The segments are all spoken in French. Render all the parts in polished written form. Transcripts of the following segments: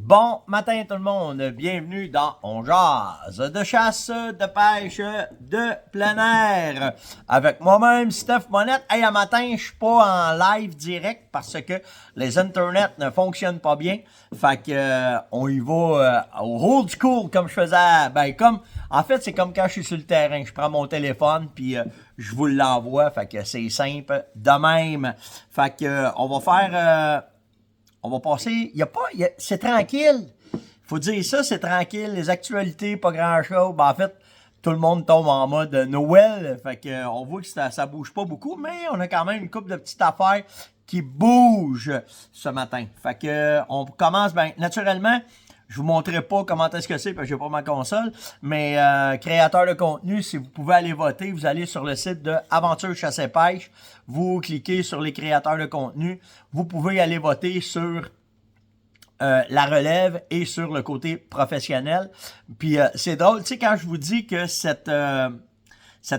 Bon matin tout le monde, bienvenue dans On Jase de chasse, de pêche, de plein air. Avec moi-même, Steph Monette. Hey, à matin, je suis pas en live direct parce que les internets ne fonctionnent pas bien. Fait que on y va au old school comme je faisais. En fait, c'est comme quand je suis sur le terrain. Je prends mon téléphone puis je vous l'envoie. Fait que c'est simple de même. Fait que on va faire... on va passer, c'est tranquille. Faut dire ça, c'est tranquille. Les actualités, pas grand-chose. En fait, tout le monde tombe en mode Noël. Fait que on voit que ça bouge pas beaucoup, mais on a quand même une couple de petites affaires qui bougent ce matin. Fait que on commence, naturellement, je vous montrerai pas comment est-ce que c'est parce que j'ai pas ma console, mais créateur de contenu, si vous pouvez aller voter, vous allez sur le site de Aventure Chasse et Pêche, vous cliquez sur les créateurs de contenu, vous pouvez aller voter sur la relève et sur le côté professionnel. Puis c'est drôle, tu sais, quand je vous dis que cette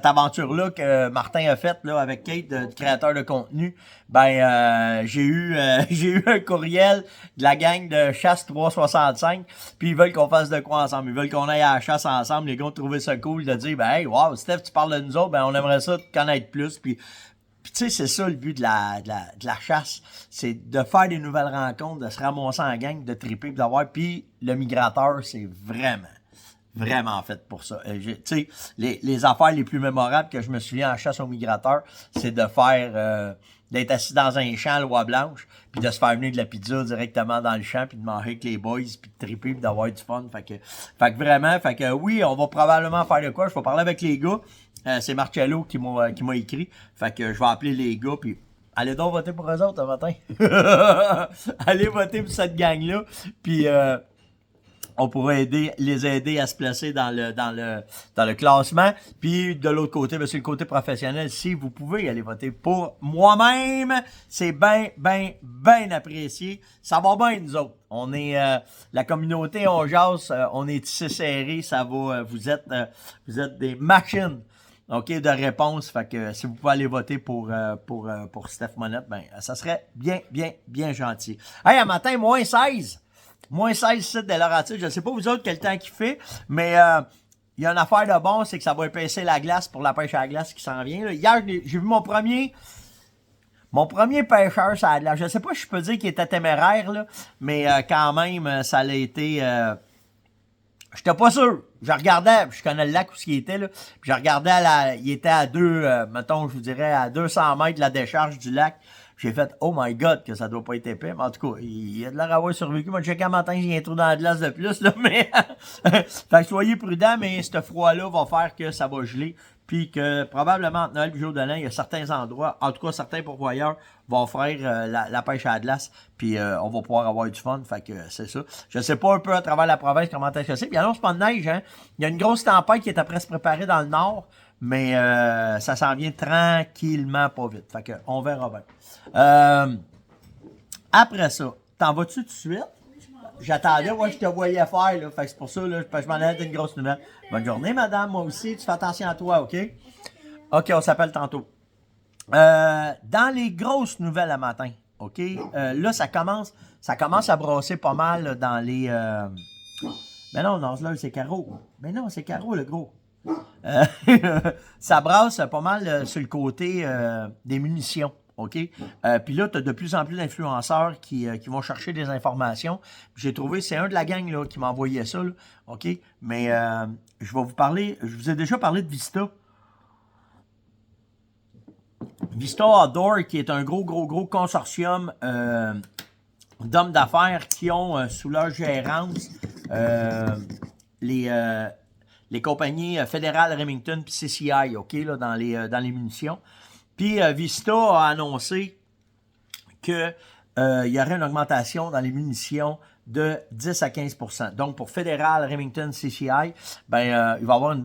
aventure-là que Martin a faite là, avec Kate, de créateur de contenu, j'ai eu un courriel de la gang de Chasse 365, puis ils veulent qu'on fasse de quoi ensemble. Ils veulent qu'on aille à la chasse ensemble. Les gars ont trouvé ça cool de dire, hey, wow, Steph, tu parles de nous autres, on aimerait ça te connaître plus. Puis tu sais, c'est ça le but de la chasse, c'est de faire des nouvelles rencontres, de se ramasser en gang, de triper, d'avoir. Puis le migrateur, c'est vraiment fait pour ça. Tu sais, les affaires les plus mémorables que je me souviens en chasse au migrateur, c'est de faire d'être assis dans un champ à loi blanche, puis de se faire venir de la pizza directement dans le champ, puis de manger avec les boys, puis de triper, puis d'avoir du fun. Fait que vraiment, oui, on va probablement faire de quoi. Je vais parler avec les gars. C'est Marcello qui m'a écrit. Fait que je vais appeler les gars, puis allez donc voter pour eux autres un matin. Allez voter pour cette gang-là, puis on pourrait les aider à se placer dans le classement. Puis de l'autre côté, c'est le côté professionnel. Si vous pouvez aller voter pour moi-même, c'est bien apprécié. Ça va bien, nous autres. On est la communauté, on jase, on est tissé serré, ça va. Vous êtes des machines. OK, de réponse. Fait que si vous pouvez aller voter pour Steph Monette, ça serait bien gentil. Hey, à matin, moins 16 sites de Laurentides. Je ne sais pas vous autres quel temps qu'il fait, mais il y a une affaire de bon, c'est que ça va épaisser la glace pour la pêche à la glace qui s'en vient. Là. Hier, j'ai vu mon premier pêcheur sur la glace. Je ne sais pas si je peux dire qu'il était téméraire, là, mais quand même, ça l'a été... J'étais pas sûr. Je regardais, je connais le lac où il était, là. Puis je regardais il était à mettons, je vous dirais, à 200 mètres de la décharge du lac. J'ai fait, oh my god, que ça doit pas être épais. Mais en tout cas, il a de l'air d'avoir survécu. Moi, je sais qu'un matin, j'ai un trou dans la glace de plus, là, mais, fait que soyez prudents, mais ce froid-là va faire que ça va geler. Puis que, probablement, entre Noël et jour de l'an, il y a certains endroits, en tout cas, certains pourvoyeurs vont offrir la pêche à la glace. Puis, on va pouvoir avoir du fun. Fait que, c'est ça. Je sais pas un peu à travers la province comment est-ce que c'est. Puis, il annonce pas de neige, hein. Il y a une grosse tempête qui est après se préparer dans le nord. Mais ça s'en vient tranquillement, pas vite. Fait que on verra bien. Après ça, t'en vas-tu tout de suite? J'attendais, je te voyais faire, là. Fait que c'est pour ça, là, je m'en allais d'une grosse nouvelle. Bonne journée, madame, moi aussi. Tu fais attention à toi, OK? OK, on s'appelle tantôt. Dans les grosses nouvelles à matin, OK? Là, ça commence à brasser pas mal là, dans les... Mais non, là, c'est Caro. Mais non, c'est Caro, le gros. Ça brasse pas mal sur le côté des munitions, OK? Puis là, tu as de plus en plus d'influenceurs qui vont chercher des informations. J'ai trouvé, c'est un de la gang là, qui m'a envoyé ça, là, OK? Mais je vais vous parler, je vous ai déjà parlé de Vista. Vista Outdoor, qui est un gros consortium d'hommes d'affaires qui ont sous leur gérance les compagnies fédérales Remington puis CCI, OK, là, dans les munitions. Puis Vista a annoncé que il y aurait une augmentation dans les munitions de 10 à 15%. Donc, pour Fédéral, Remington, CCI, il va y avoir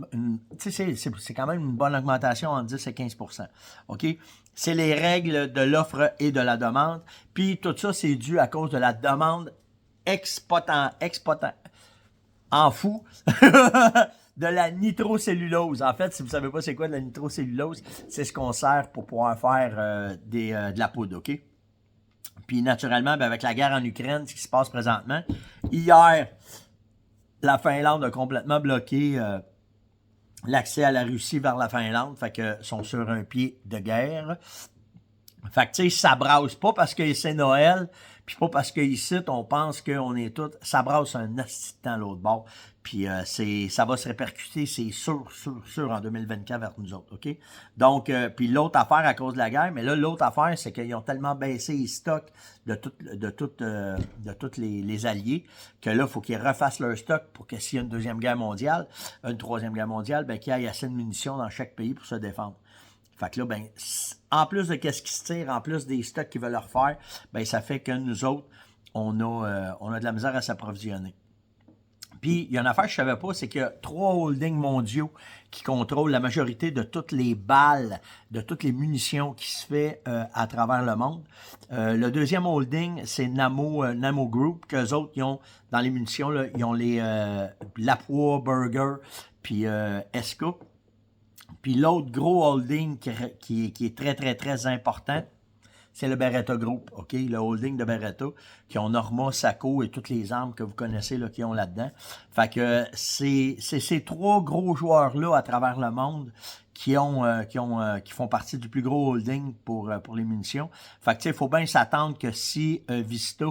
tu sais, c'est quand même une bonne augmentation entre 10 et 15%. OK? C'est les règles de l'offre et de la demande. Puis, tout ça, c'est dû à cause de la demande en fou de la nitrocellulose. En fait, si vous savez pas c'est quoi de la nitrocellulose, c'est ce qu'on sert pour pouvoir faire de la poudre, OK? Puis naturellement, ben, avec la guerre en Ukraine, ce qui se passe présentement, hier, la Finlande a complètement bloqué l'accès à la Russie vers la Finlande, fait que sont sur un pied de guerre. Fait que tu sais, ça brasse pas parce que c'est Noël, puis pas parce qu'ici, on pense qu'on est tous... Ça brasse un assistant l'autre bord. Puis ça va se répercuter, c'est sûr, en 2024 vers nous autres, OK? Donc, puis l'autre affaire à cause de la guerre, mais là, l'autre affaire, c'est qu'ils ont tellement baissé les stocks de tous les alliés que là, il faut qu'ils refassent leur stock pour que s'il y a une deuxième guerre mondiale, une troisième guerre mondiale, ben qu'il y ait assez de munitions dans chaque pays pour se défendre. Fait que là, ben, en plus de qu'est-ce qui se tire, en plus des stocks qu'ils veulent leur faire, ben, ça fait que nous autres, on a de la misère à s'approvisionner. Puis, il y a une affaire que je ne savais pas, c'est qu'il y a 3 holdings mondiaux qui contrôlent la majorité de toutes les balles, de toutes les munitions qui se fait à travers le monde. Le deuxième holding, c'est Namo Group, qu'eux autres, ils ont, dans les munitions, là, ils ont les Lapua, Burger, puis SK. Puis l'autre gros holding qui est très, très, très important, c'est le Beretta Group, OK? Le holding de Beretta, qui ont Norma, Sako et toutes les armes que vous connaissez là, qui ont là-dedans. Fait que c'est ces 3 gros joueurs-là à travers le monde qui font partie du plus gros holding pour les munitions. Fait que tu sais, il faut bien s'attendre que si Vista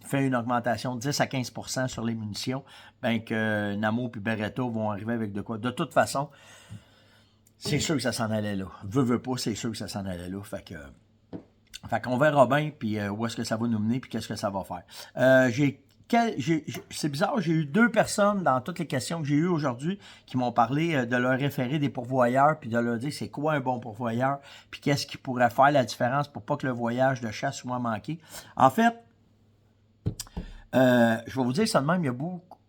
fait une augmentation de 10 à 15% sur les munitions, ben que Namo et Beretta vont arriver avec de quoi. De toute façon, c'est sûr que ça s'en allait là. Veux pas, c'est sûr que ça s'en allait là. Fait qu'on verra bien, puis où est-ce que ça va nous mener, puis qu'est-ce que ça va faire. C'est bizarre, j'ai eu 2 personnes dans toutes les questions que j'ai eues aujourd'hui qui m'ont parlé de leur référer des pourvoyeurs, puis de leur dire c'est quoi un bon pourvoyeur, puis qu'est-ce qui pourrait faire la différence pour pas que le voyage de chasse soit manqué. En fait, je vais vous dire ça de même, il y a beaucoup...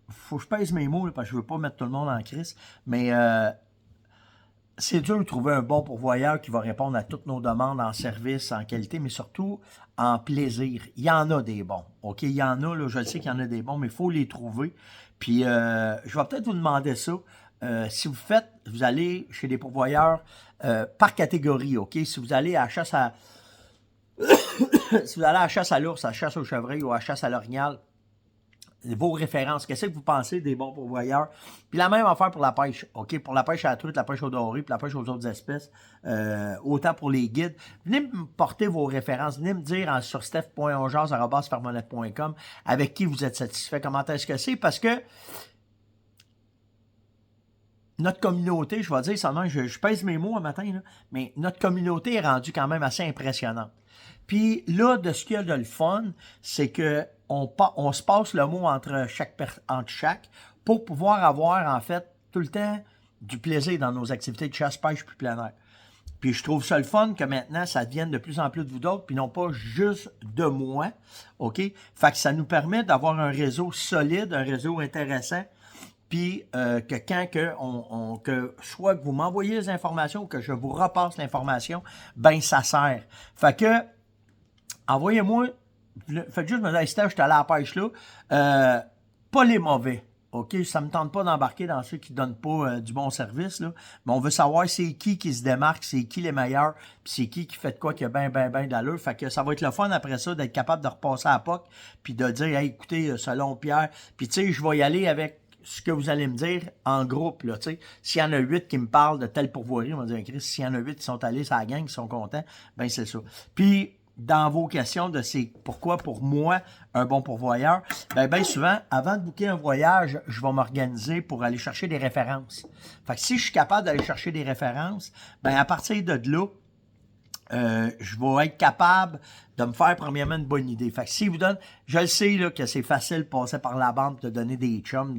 faut que je pèse mes mots, là, parce que je veux pas mettre tout le monde en crise, mais... c'est dur de trouver un bon pourvoyeur qui va répondre à toutes nos demandes en service, en qualité, mais surtout en plaisir. Il y en a des bons, OK? Il y en a, là, je le sais qu'il y en a des bons, mais il faut les trouver. Puis, je vais peut-être vous demander ça. Si vous allez chez des pourvoyeurs par catégorie, OK? Si vous allez à la chasse à... si vous allez à la chasse à l'ours, à la chasse au chevreuil ou à la chasse à l'orignal, vos références, qu'est-ce que vous pensez des bons pourvoyeurs? Puis la même affaire pour la pêche, OK? Pour la pêche à la truite, la pêche au doré, puis la pêche aux autres espèces, autant pour les guides. Venez me porter vos références, venez me dire sur steph.onjaz@fermonet.com avec qui vous êtes satisfait, comment est-ce que c'est, parce que notre communauté, je vais dire seulement, je pèse mes mots un matin, là, mais notre communauté est rendue quand même assez impressionnante. Puis là, de ce qu'il y a de le fun, c'est que on se passe le mot entre chaque pour pouvoir avoir, en fait, tout le temps du plaisir dans nos activités de chasse, pêche puis plein air. Puis je trouve ça le fun que maintenant, ça devienne de plus en plus de vous d'autres, puis non pas juste de moi, OK? Fait que ça nous permet d'avoir un réseau solide, un réseau intéressant, puis que quand que soit que vous m'envoyez les informations ou que je vous repasse l'information, ben ça sert. Fait que, envoyez-moi, faites juste me dire, hey, Steph, je suis allé à la pêche là, pas les mauvais. OK, ça me tente pas d'embarquer dans ceux qui donnent pas du bon service, là. Mais on veut savoir c'est qui se démarque, c'est qui les meilleurs, puis c'est qui fait de quoi qui a ben d'allure. Fait que ça va être le fun après ça d'être capable de repasser à la POC, puis de dire, hey, écoutez, selon Pierre, puis tu sais, je vais y aller avec ce que vous allez me dire en groupe, là, tu sais. S'il y en a 8 qui me parlent de telle pourvoirie, on va dire, Chris, s'il y en a 8 qui sont allés, ça la gang, qui sont contents, ben c'est ça. Puis, dans vos questions de c'est pourquoi pour moi un bon pourvoyeur, ben souvent, avant de booker un voyage, je vais m'organiser pour aller chercher des références. Fait que si je suis capable d'aller chercher des références, ben à partir de là, je vais être capable de me faire premièrement une bonne idée. Fait que s'il vous donne, je le sais là, que c'est facile de passer par la bande, de donner des chums,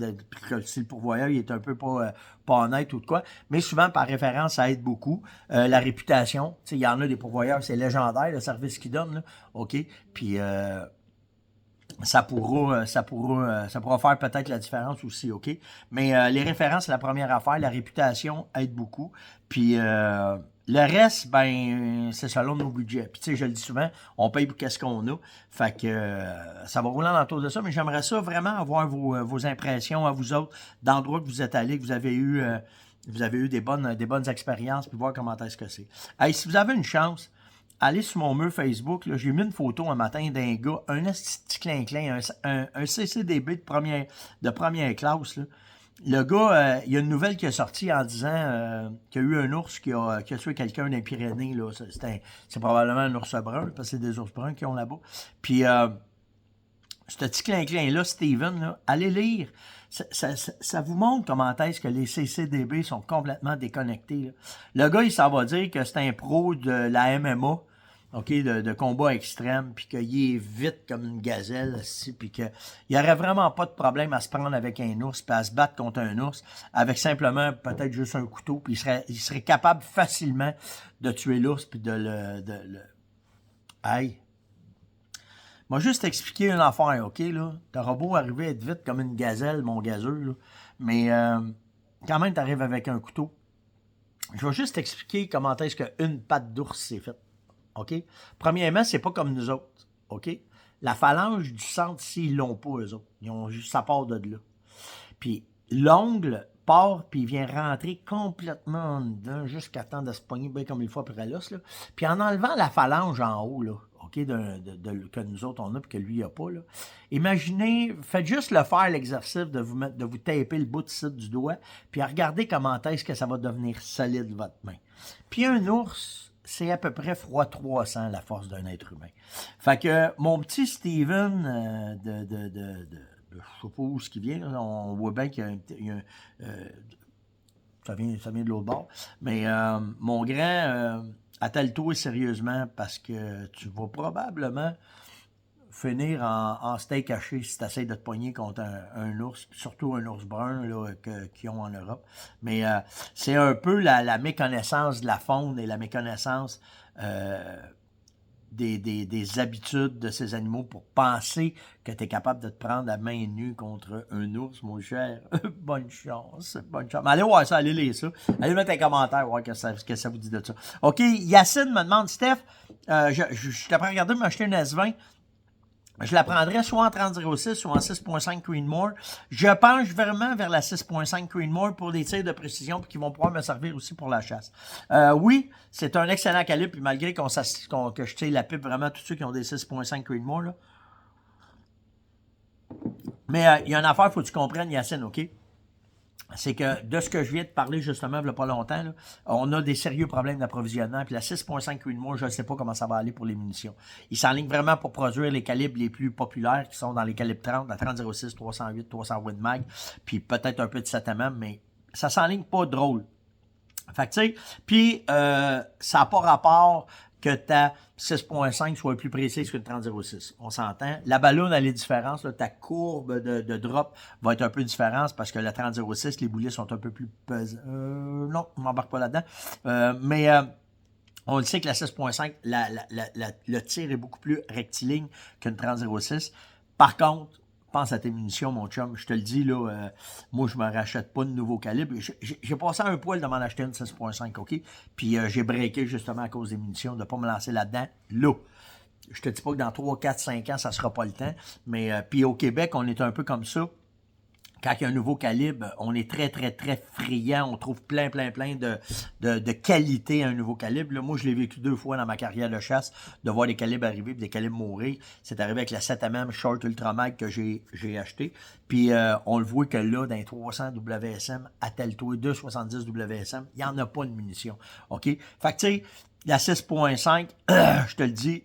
que si le pourvoyeur il est un peu pas honnête ou de quoi, mais souvent par référence, ça aide beaucoup. La réputation, tu sais, il y en a des pourvoyeurs, c'est légendaire le service qu'ils donnent, là, OK? Puis ça pourra faire peut-être la différence aussi, OK? Mais les références, c'est la première affaire. La réputation aide beaucoup. Puis le reste, ben, c'est selon nos budgets. Puis tu sais, je le dis souvent, on paye pour qu'est-ce qu'on a. Fait que ça va rouler autour de ça. Mais j'aimerais ça vraiment avoir vos impressions à vous autres, d'endroits que vous êtes allés, que vous avez eu des bonnes expériences, puis voir comment est-ce que c'est. Hey, si vous avez une chance, allez sur mon mur Facebook, là, j'ai mis une photo un matin d'un gars, un petit clin-clin, un CCDB de première classe, là. Le gars, il y a une nouvelle qui est sortie en disant qu'il y a eu un ours qui a tué quelqu'un dans les Pyrénées. Là. C'est probablement un ours brun, parce que c'est des ours bruns qui ont là-bas. Puis, ce petit clin-clin-là, Steven, là, allez lire. Ça vous montre comment est-ce que les CCDB sont complètement déconnectés. Là. Le gars, il s'en va dire que c'est un pro de la MMA, OK, de combat extrême, puis qu'il est vite comme une gazelle, puis qu'il n'y aurait vraiment pas de problème à se prendre avec un ours, puis à se battre contre un ours, avec simplement peut-être juste un couteau, puis il serait capable facilement de tuer l'ours, puis de le... Aïe! M'a juste expliqué une affaire, OK, là? T'auras beau arriver à être vite comme une gazelle, mon gazeux, là, mais quand même, t'arrives avec un couteau. Je vais juste t'expliquer comment est-ce qu'une patte d'ours s'est faite. OK? Premièrement, c'est pas comme nous autres. OK? La phalange du centre, s'ils l'ont pas, eux autres. Ils ont juste, ça part de là. Puis l'ongle part, puis il vient rentrer complètement en dedans, jusqu'à temps de se pogner bien comme il faut après l'os, là. Puis en enlevant la phalange en haut, là, OK, que nous autres on a, puis que lui, il n'a pas, là. Imaginez, faites juste le faire, l'exercice de vous taper le bout de site du doigt, puis regardez comment est-ce que ça va devenir solide, votre main. Puis un ours, c'est à peu près fois 300 la force d'un être humain. Fait que mon petit Steven je sais pas où ce qui vient, là, on voit bien qu'il y a ça vient de l'autre bord. Mais mon grand, attelle-toi sérieusement parce que tu vas probablement finir en steak haché si tu essaies de te pogner contre un ours, surtout un ours brun là, qu'ils ont en Europe. Mais c'est un peu la méconnaissance de la faune et la méconnaissance des habitudes de ces animaux pour penser que tu es capable de te prendre à main nue contre un ours, mon cher. Bonne chance, bonne chance. Mais allez voir ça, allez lire ça. Allez mettre un commentaire, voir ce que ça vous dit de ça. OK, Yacine me demande, Steph, je t'apprends à regarder m'acheter une S20. Je la prendrais soit en 30-06 soit en 6.5 Creedmoor. Je penche vraiment vers la 6.5 Creedmoor pour des tirs de précision puis qui vont pouvoir me servir aussi pour la chasse. Oui, c'est un excellent calibre, puis malgré que je tire la pipe vraiment tous ceux qui ont des 6.5 Creedmoor, là. Mais il y a une affaire, faut que tu comprennes, Yacine, OK? C'est que de ce que je viens de parler justement il n'y a pas longtemps, là, on a des sérieux problèmes d'approvisionnement. Puis la 6.5 Creedmoor, je ne sais pas comment ça va aller pour les munitions. Ils s'enlignent vraiment pour produire les calibres les plus populaires qui sont dans les calibres 30, la 30-06, 308, 308 mag, puis peut-être un peu de 7mm, mais ça s'enligne pas drôle. Fait que tu sais, puis ça n'a pas rapport que ta 6.5 soit plus précise qu'une 30-06. On s'entend. La ballonne, elle est différente. Là, ta courbe de drop va être un peu différente parce que la 30-06, les boulets sont un peu plus pesants. Non, je ne m'embarque pas là-dedans. Mais on le sait que la 6.5, le tir est beaucoup plus rectiligne qu'une 30-06. Par contre, pense à tes munitions, mon chum. Je te le dis, là, moi, je me rachète pas de nouveau calibre. J'ai passé un poil de m'en acheter une 6.5, OK? Puis j'ai breaké justement à cause des munitions, de ne pas me lancer là-dedans. Là, je te dis pas que dans 3, 4, 5 ans, ça sera pas le temps. Mais puis au Québec, on est un peu comme ça. Quand il y a un nouveau calibre, on est très, très, très friand. On trouve plein de qualités à un nouveau calibre. Là, moi, je l'ai vécu 2 fois dans ma carrière de chasse, de voir des calibres arriver et des calibres mourir. C'est arrivé avec la 7mm Short Ultramag que j'ai acheté. Puis, on le voit que là, dans les 300 WSM, à tel taux, 270 WSM, il n'y en a pas de munitions. OK? Fait que, tu sais, la 6.5, je te le dis,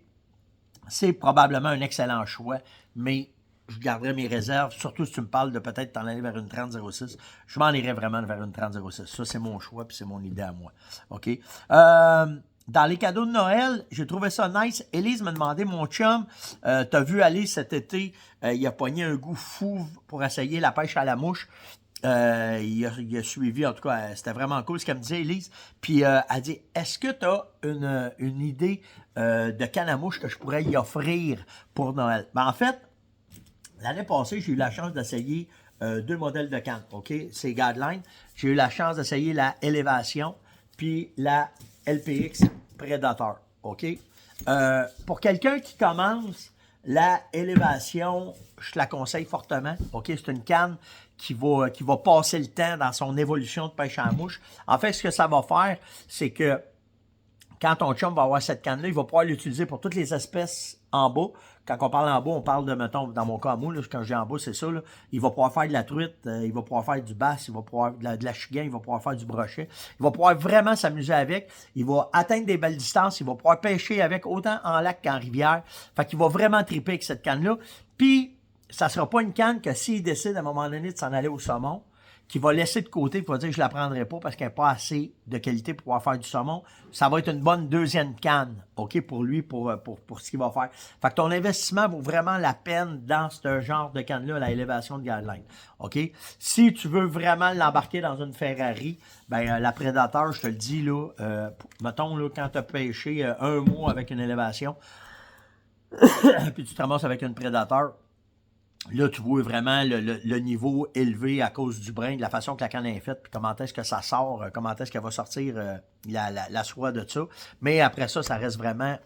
c'est probablement un excellent choix, mais je garderai mes réserves, surtout si tu me parles de peut-être t'en aller vers une 30-06. Je m'en irais vraiment vers une 30-06. Ça, c'est mon choix, puis c'est mon idée à moi. OK? Dans les cadeaux de Noël, j'ai trouvé ça nice. Élise m'a demandé, mon chum, t'as vu aller cet été, il a pogné un goût fou pour essayer la pêche à la mouche. Il a suivi, en tout cas, c'était vraiment cool ce qu'elle me disait, Élise. Puis elle dit, est-ce que tu as une idée de canne à mouche que je pourrais y offrir pour Noël? Ben, en fait, l'année passée, j'ai eu la chance d'essayer 2 modèles de canne, OK? C'est Guideline. J'ai eu la chance d'essayer la Élévation puis la LPX Predator, OK? Pour quelqu'un qui commence, la Élévation, je te la conseille fortement, OK? C'est une canne qui va passer le temps dans son évolution de pêche à la mouche. En fait, ce que ça va faire, c'est que quand ton chum va avoir cette canne-là, il va pouvoir l'utiliser pour toutes les espèces en bas. Quand on parle en bas, on parle de, mettons, dans mon cas, moi, là, quand je dis en bas, c'est ça, là, il va pouvoir faire de la truite, il va pouvoir faire du bass, il va pouvoir de la chigan, il va pouvoir faire du brochet. Il va pouvoir vraiment s'amuser avec. Il va atteindre des belles distances, il va pouvoir pêcher avec autant en lac qu'en rivière. Fait qu'il va vraiment triper avec cette canne-là. Puis, ça sera pas une canne que s'il décide à un moment donné de s'en aller au saumon, qu'il va laisser de côté, qu'il va dire je la prendrai pas parce qu'elle n'est pas assez de qualité pour pouvoir faire du saumon, ça va être une bonne deuxième canne, OK, pour lui, pour ce qu'il va faire. Fait que ton investissement vaut vraiment la peine dans ce genre de canne-là, la élévation de guideline, OK? Si tu veux vraiment l'embarquer dans une Ferrari, ben la Predator, je te le dis, là, mettons, là, quand tu as pêché un mois avec une élévation, puis tu te ramasses avec une Predator, là, tu vois vraiment le niveau élevé à cause du brin, de la façon que la canne est faite, puis comment est-ce que ça sort, comment est-ce qu'elle va sortir la soie de ça. Mais après ça, ça reste vraiment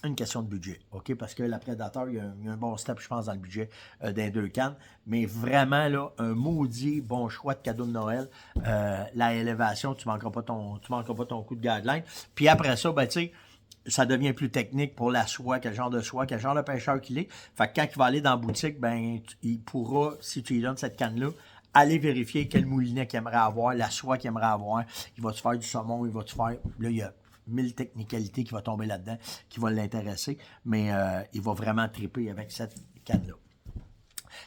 une question de budget, OK? Parce que la Predator, il y a un bon step, je pense, dans le budget des deux cannes. Mais vraiment, là, un maudit bon choix de cadeau de Noël. La élévation, tu ne manqueras pas ton coup de guideline. Puis après ça, ben, tu sais, ça devient plus technique pour la soie, quel genre de pêcheur qu'il est. Fait que quand il va aller dans la boutique, ben, il pourra, si tu lui donnes cette canne-là, aller vérifier quel moulinet qu'il aimerait avoir, la soie qu'il aimerait avoir. Il va-tu faire du saumon, il va-tu faire... Là, il y a 1000 technicalités qui vont tomber là-dedans, qui vont l'intéresser, mais il va vraiment triper avec cette canne-là.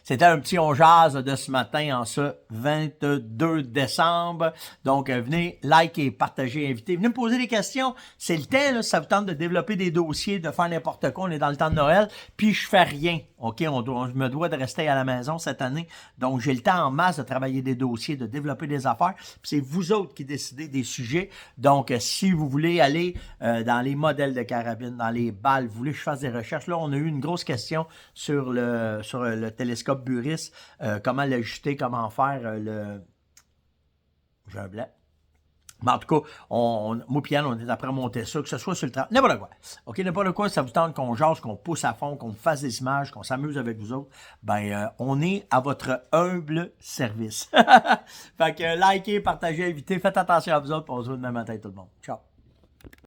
C'était un petit on jase de ce matin en ce 22 décembre. Donc, venez liker, partager, inviter. Venez me poser des questions. C'est le temps, là, ça vous tente de développer des dossiers, de faire n'importe quoi. On est dans le temps de Noël, puis je fais rien. OK, je me dois de rester à la maison cette année. Donc, j'ai le temps en masse de travailler des dossiers, de développer des affaires. Puis c'est vous autres qui décidez des sujets. Donc, si vous voulez aller dans les modèles de carabine, dans les balles, vous voulez que je fasse des recherches, là, on a eu une grosse question sur le télescope Buris, comment l'ajuster, comment faire j'ai un blanc. Mais en tout cas, moi et Yann, on est après à monter ça, que ce soit sur le train. N'importe quoi. OK, n'importe quoi, ça vous tente qu'on jase, qu'on pousse à fond, qu'on fasse des images, qu'on s'amuse avec vous autres. Ben, on est à votre humble service. Fait que likez, partagez, invitez, faites attention à vous autres, puis on se voit demain matin tout le monde. Ciao.